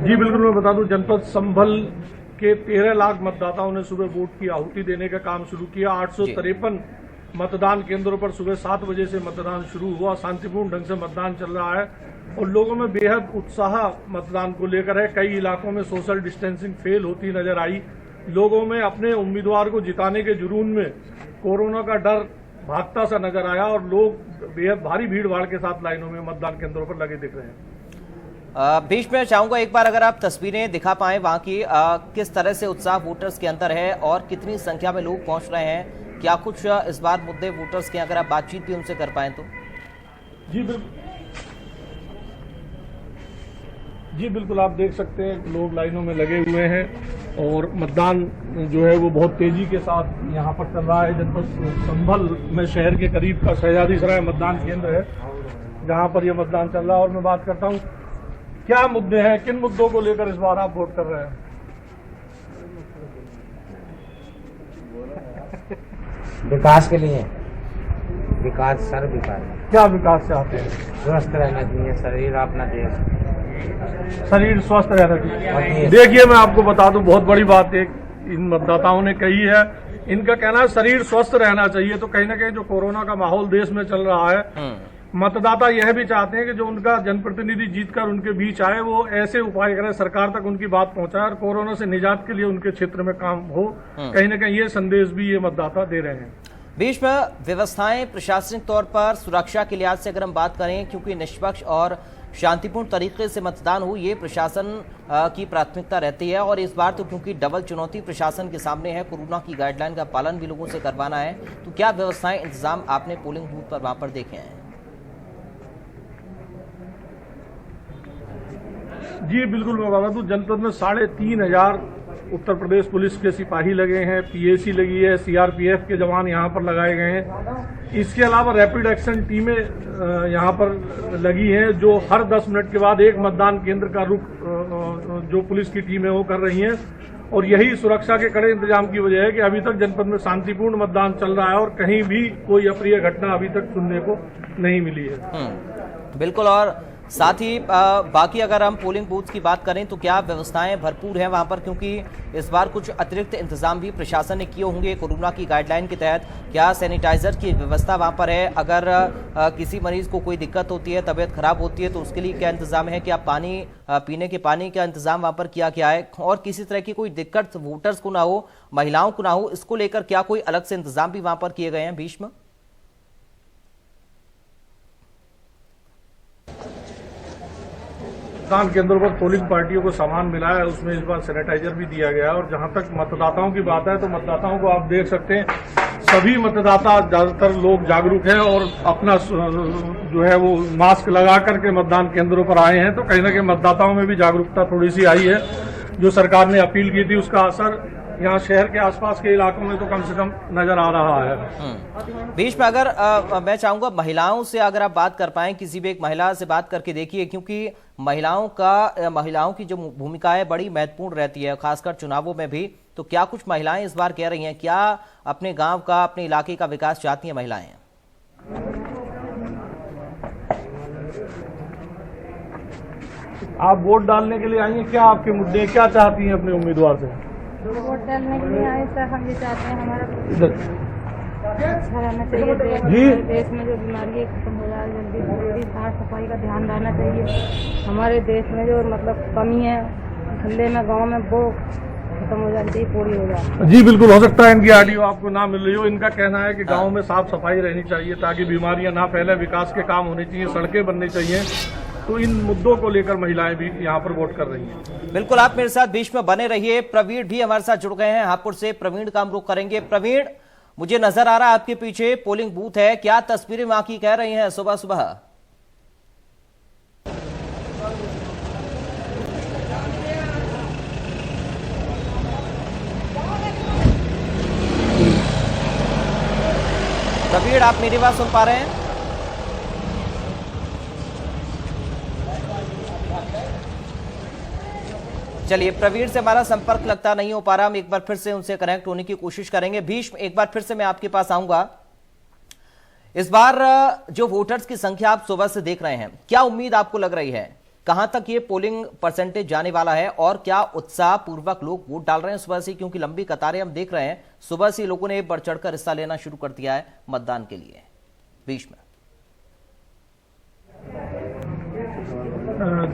जी बिल्कुल, मैं बता दूं, जनपद संभल के 13 लाख मतदाताओं ने सुबह वोट की आहुति देने का काम शुरू किया। 853 मतदान केंद्रों पर सुबह 7 बजे से मतदान शुरू हुआ। शांतिपूर्ण ढंग से मतदान चल रहा है और लोगों में बेहद उत्साह मतदान को लेकर है। कई इलाकों में सोशल डिस्टेंसिंग फेल होती नजर आई। लोगों में अपने उम्मीदवार को जिताने के जुनून में कोरोना का डर भागता सा नजर आया और लोग बेहद भारी भीड़ भाड़ के साथ लाइनों में मतदान केंद्रों पर लगे दिख रहे हैं। बीच में चाहूंगा एक बार अगर आप तस्वीरें दिखा पाएं वहां की, किस तरह से उत्साह वोटर्स के अंदर है और कितनी संख्या में लोग पहुंच रहे हैं, क्या कुछ इस बार मुद्दे वोटर्स के, अगर आप बातचीत भी उनसे कर पाएं तो। जी बिल्कुल, आप देख सकते हैं लोग लाइनों में लगे हुए हैं और मतदान जो है वो बहुत तेजी के साथ यहाँ पर चल रहा है। जनपद संभल में शहर के करीब का शहजादी सराय मतदान केंद्र है जहाँ पर यह मतदान चल रहा है। और मैं बात करता हूँ, क्या मुद्दे हैं, किन मुद्दों को लेकर इस बार आप वोट कर रहे हैं? विकास के लिए। विकास, सर विकास। क्या विकास चाहते हैं? स्वस्थ रहना चाहिए शरीर, अपना देश शरीर स्वस्थ रहना चाहिए। देखिए, मैं आपको बता दूं, बहुत बड़ी बात एक इन मतदाताओं ने कही है। इनका कहना है शरीर स्वस्थ रहना चाहिए। तो कहीं ना कहीं जो कोरोना का माहौल देश में चल रहा है, मतदाता यह भी चाहते हैं कि जो उनका जनप्रतिनिधि जीतकर उनके बीच आए वो ऐसे उपाय करे, सरकार तक उनकी बात पहुंचाए और कोरोना से निजात के लिए उनके क्षेत्र में काम हो। कहीं ना कहीं ये संदेश भी ये मतदाता दे रहे हैं। बीच में व्यवस्थाएं प्रशासनिक तौर पर सुरक्षा के लिहाज से अगर हम बात करें, क्योंकि निष्पक्ष और शांतिपूर्ण तरीके से मतदान हो, ये प्रशासन की प्राथमिकता रहती है। और इस बार तो क्योंकि डबल चुनौती प्रशासन के सामने है, कोरोना की गाइडलाइन का पालन भी लोगों से करवाना है, तो क्या व्यवस्थाएं, इंतजाम आपने पोलिंग बूथ पर वहां पर देखे हैं? जी बिल्कुल, मैं बता दूं, जनपद में 3,500 उत्तर प्रदेश पुलिस के सिपाही लगे हैं, पीएसी लगी है, सीआरपीएफ के जवान यहाँ पर लगाए गए हैं। इसके अलावा रैपिड एक्शन टीमें यहाँ पर लगी हैं जो हर 10 मिनट के बाद एक मतदान केंद्र का रुख जो पुलिस की टीमें वो कर रही हैं। और यही सुरक्षा के कड़े इंतजाम की वजह है कि अभी तक जनपद में शांतिपूर्ण मतदान चल रहा है और कहीं भी कोई अप्रिय घटना अभी तक सुनने को नहीं मिली है। बिल्कुल। और साथ ही बाकी अगर हम पोलिंग बूथ की बात करें तो क्या व्यवस्थाएं भरपूर हैं वहां पर, क्योंकि इस बार कुछ अतिरिक्त इंतजाम भी प्रशासन ने किए होंगे कोरोना की गाइडलाइन के तहत। क्या सैनिटाइजर की व्यवस्था वहां पर है? अगर किसी मरीज को कोई दिक्कत होती है, तबीयत खराब होती है, तो उसके लिए क्या इंतजाम है? क्या पानी, पीने के पानी का इंतजाम वहां पर किया गया है? और किसी तरह की कोई दिक्कत वोटर्स को ना हो, महिलाओं को ना हो, इसको लेकर क्या कोई अलग से इंतजाम भी वहां पर किए गए हैं बीच में? मतदान केंद्रों पर पोलिंग पार्टियों को सामान मिला है, उसमें इस बार सैनिटाइजर भी दिया गया है। और जहां तक मतदाताओं की बात है तो मतदाताओं को आप देख सकते हैं, सभी मतदाता, ज्यादातर लोग जागरूक हैं और अपना जो है वो मास्क लगा करके मतदान केंद्रों पर आए हैं। तो कहीं ना कहीं मतदाताओं में भी जागरूकता थोड़ी सी आई है। जो सरकार ने अपील की थी उसका असर यहाँ शहर के आसपास के इलाकों में तो कम से कम नजर आ रहा है। बीच में अगर मैं चाहूंगा महिलाओं से अगर आप बात कर पाएं, किसी भी एक महिला से बात करके देखिए, क्योंकि महिलाओं की जो भूमिका है बड़ी महत्वपूर्ण रहती है, खासकर चुनावों में भी। तो क्या कुछ महिलाएं इस बार कह रही हैं, क्या अपने गांव का, अपने इलाके का विकास चाहती हैं महिलाएं? आप वोट डालने के लिए आई हैं, क्या आपके मुद्दे, क्या चाहती हैं अपने उम्मीदवार से? वोट डालने के लिए आए सर, हम ये चाहते हैं हमारा अच्छा रहना चाहिए। देश में जो बीमारी है खत्म हो जाए जल्दी। साफ सफाई का ध्यान रहना चाहिए। हमारे देश में जो मतलब कमी है खुले में, गांव में, वो खत्म हो जानी चाहिए, पूरी हो जाए। जी बिल्कुल, हो सकता है इनकी ऑडियो आपको ना मिल रही हो। इनका कहना है कि गांव में साफ सफाई रहनी चाहिए ताकि बीमारियां ना फैले, विकास के काम होने चाहिए, सड़कें बननी चाहिए। तो इन मुद्दों को लेकर महिलाएं भी यहाँ पर वोट कर रही हैं। बिल्कुल, आप मेरे साथ बीच में बने रहिए। प्रवीण भी हमारे साथ जुड़ गए हैं हापुड़ से। प्रवीण का हम रुख करेंगे। प्रवीण, मुझे नजर आ रहा है आपके पीछे पोलिंग बूथ है, क्या तस्वीरें वहां की कह रही हैं सुबह सुबह? प्रवीण, आप मेरी बात सुन पा रहे हैं? चलिए, प्रवीण से हमारा संपर्क लगता नहीं हो पा रहा, हम एक बार फिर से उनसे कनेक्ट होने की कोशिश करेंगे। भीष्म, एक बार फिर से मैं आपके पास आऊंगा। इस बार जो वोटर्स की संख्या आप सुबह से देख रहे हैं, क्या उम्मीद आपको लग रही है कहां तक ये पोलिंग परसेंटेज जाने वाला है और क्या उत्साह पूर्वक लोग वोट डाल रहे हैं सुबह से, क्योंकि लंबी कतारें हम देख रहे हैं, सुबह से लोगों ने बढ़ चढ़कर हिस्सा लेना शुरू कर दिया है मतदान के लिए। बीच में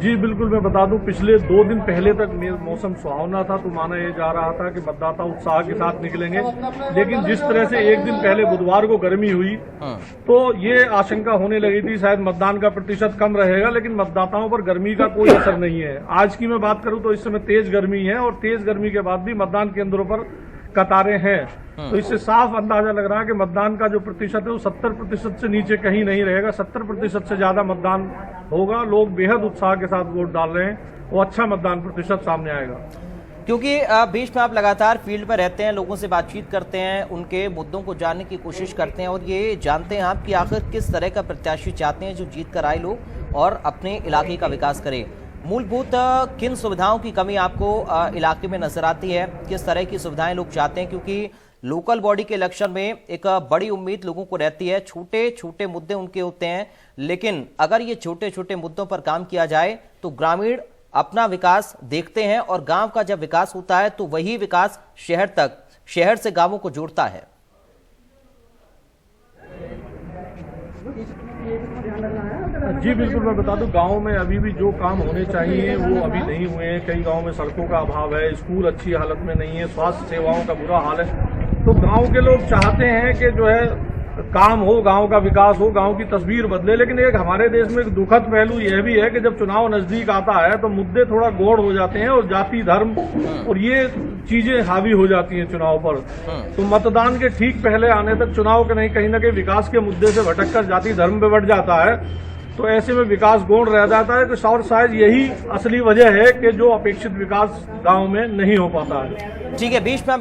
जी बिल्कुल, मैं बता दूं, पिछले 2 दिन पहले तक मौसम सुहावना था, तो माना यह जा रहा था कि मतदाता उत्साह के साथ निकलेंगे। लेकिन जिस तरह से एक दिन पहले बुधवार को गर्मी हुई, तो ये आशंका होने लगी थी शायद मतदान का प्रतिशत कम रहेगा, लेकिन मतदाताओं पर गर्मी का कोई असर नहीं है। आज की मैं बात करूं तो इस समय तेज गर्मी है और तेज गर्मी के बाद भी मतदान केंद्रों पर कतारें हैं, तो इससे साफ अंदाजा लग रहा है कि मतदान का जो प्रतिशत है वो 70% से नीचे कहीं नहीं रहेगा। 70% से ज्यादा मतदान होगा। लोग बेहद उत्साह के साथ वोट डाल रहे हैं, वो अच्छा मतदान प्रतिशत सामने आएगा। क्योंकि बीच में आप लगातार फील्ड में रहते हैं, लोगों से बातचीत करते हैं, उनके मुद्दों को जानने की कोशिश करते हैं और ये जानते हैं आप कि आखिर किस तरह का प्रत्याशी चाहते हैं जो जीत कर आए लोग और अपने इलाके का विकास करें। मूलभूत किन सुविधाओं की कमी आपको इलाके में नजर आती है, किस तरह की सुविधाएं लोग चाहते हैं, क्योंकि लोकल बॉडी के इलेक्शन में एक बड़ी उम्मीद लोगों को रहती है, छोटे छोटे मुद्दे उनके होते हैं, लेकिन अगर ये छोटे छोटे मुद्दों पर काम किया जाए तो ग्रामीण अपना विकास देखते हैं और गांव का जब विकास होता है तो वही विकास शहर तक, शहर से गांवों को जोड़ता है। जी बिल्कुल, मैं बता दूं, गांव में अभी भी जो काम होने चाहिए वो अभी नहीं हुए हैं। कई गांव में सड़कों का अभाव है, स्कूल अच्छी हालत में नहीं है, स्वास्थ्य सेवाओं का बुरा हाल है। तो गांव के लोग चाहते हैं कि जो है काम हो, गांव का विकास हो, गांव की तस्वीर बदले। लेकिन एक हमारे देश में एक दुखद पहलू यह भी है कि जब चुनाव नजदीक आता है तो मुद्दे थोड़ा गौड़ हो जाते हैं और जाति, धर्म और ये चीजें हावी हो जाती हैं चुनाव पर। तो मतदान के ठीक पहले आने तक चुनाव के नहीं, कहीं ना कहीं विकास के मुद्दे से भटककर जाति धर्म पे बढ़ जाता है, तो ऐसे में विकास गौण रह जाता है। तो और शायद यही असली वजह है कि जो अपेक्षित विकास गांव में नहीं हो पाता है। ठीक है, बीच में